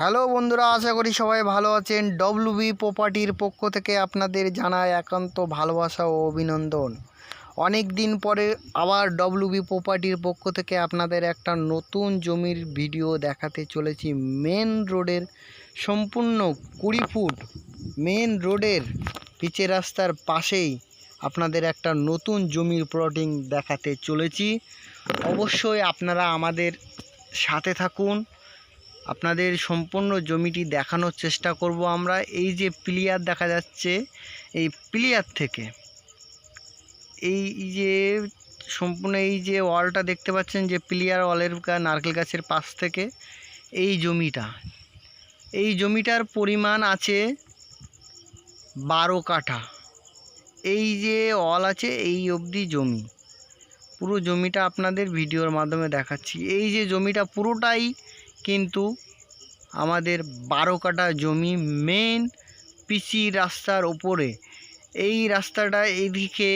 Hello বন্ধুরা, আশা করি সবাই ভালো আছেন। ডব্লিউবি প্রপার্টির পক্ষ থেকে আপনাদের জানায় একান্ত ভালোবাসা ও অভিনন্দন। অনেক দিন পরে আবার ডব্লিউবি প্রপার্টির পক্ষ থেকে আপনাদের একটা নতুন জমির ভিডিও দেখাতে চলেছি। মেন রোডের সম্পূর্ণ 20 ফুট মেন রোডের পিচের রাস্তার পাশেই আপনাদের একটা নতুন জমির প্লটিং দেখাতে চলেছি। অবশ্যই আপনারা আমাদের সাথে থাকুন, আপনাদের সম্পূর্ণ জমিটি দেখানোর চেষ্টা করব আমরা। এই যে প্লেয়ার দেখা যাচ্ছে, এই প্লেয়ার থেকে এই যে সম্পূর্ণ এই যে ওয়ালটা দেখতে পাচ্ছেন, যে প্লেয়ার ওয়ালের নারকেল গাছের পাশ থেকে এই জমিটার পরিমাণ আছে 12 কাঠা। এই যে ওয়াল আছে এই অবধি জমি, পুরো জমিটা আপনাদের ভিডিওর মাধ্যমে দেখাচ্ছি। এই যে জমিটা পুরোটাই কিন্তু আমাদের 12 কাঠা জমি, মেন পিচি রাস্তার ওপরে। এই রাস্তাটা এইদিকে,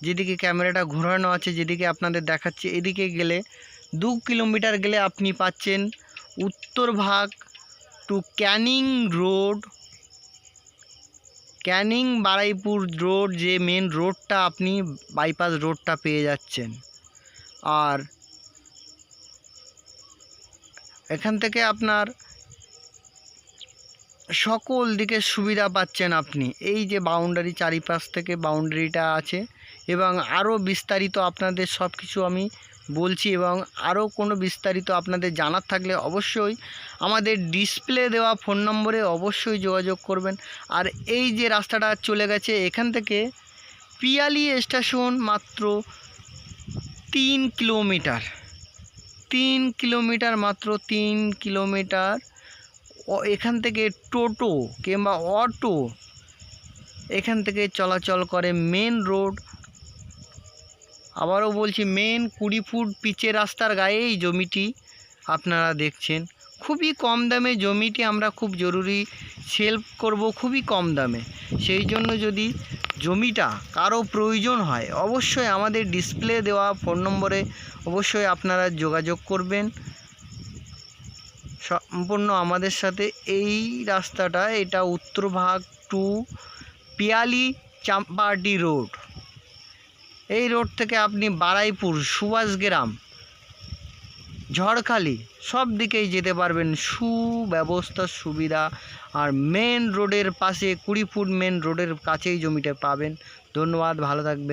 যেদিকে ক্যামেরাটা ঘোরানো আছে, যেদিকে আপনাদের দেখাচ্ছি, এদিকে গেলে 2 কিলোমিটার গেলে আপনি পাচ্ছেন উত্তর ভাগ to Canning road, Canning Baruipur road, যে মেন রোডটা আপনি বাইপাস রোডটা পেয়ে যাচ্ছেন। আর এখান থেকে আপনার সকল দিকে সুবিধা পাচ্ছেন আপনি। এই যে বাউন্ডারি, চারিপাশ থেকে বাউন্ডারিটা আছে, এবং আরও বিস্তারিত আপনাদের সব কিছু আমি বলছি, এবং আরও কোনো বিস্তারিত আপনাদের জানার থাকলে অবশ্যই আমাদের ডিসপ্লে দেওয়া ফোন নম্বরে অবশ্যই যোগাযোগ করবেন। আর এই যে রাস্তাটা চলে গেছে এখান থেকে পিয়ালি স্টেশন মাত্র 3 কিলোমিটার, মাত্র 3 কিলোমিটার। এখান থেকে টোটো কিংবা অটো এখান থেকে চলাচল করে। মেন রোড, আবারও বলছি, মেন 20 ফুট পিচের রাস্তার গায়ে এই জমিটি আপনারা দেখছেন। খুবই কম দামে জমিটি আমরা খুব জরুরি সেল করব, খুবই কম দামে। সেই জন্য যদি জমিটা কারো প্রয়োজন হয় অবশ্যই আমাদের ডিসপ্লে দেওয়া ফোন নম্বরে অবশ্যই আপনারা যোগাযোগ করবেন সম্পূর্ণ আমাদের সাথে। এই রাস্তাটা, এটা উত্তর ভাগ টু পিয়ালি চাম্পাহাটি রোড। এই রোড থেকে আপনি বারুইপুর, সুভাষগ্রাম, ঝড়খালি সব দিকেই যেতে পারবেন, সুব্যবস্থার সুবিধা। আর মেন রোডের পাশে 20 ফুট মেন রোডের কাছেই জমিটা পাবেন। ধন্যবাদ, ভালো থাকবেন।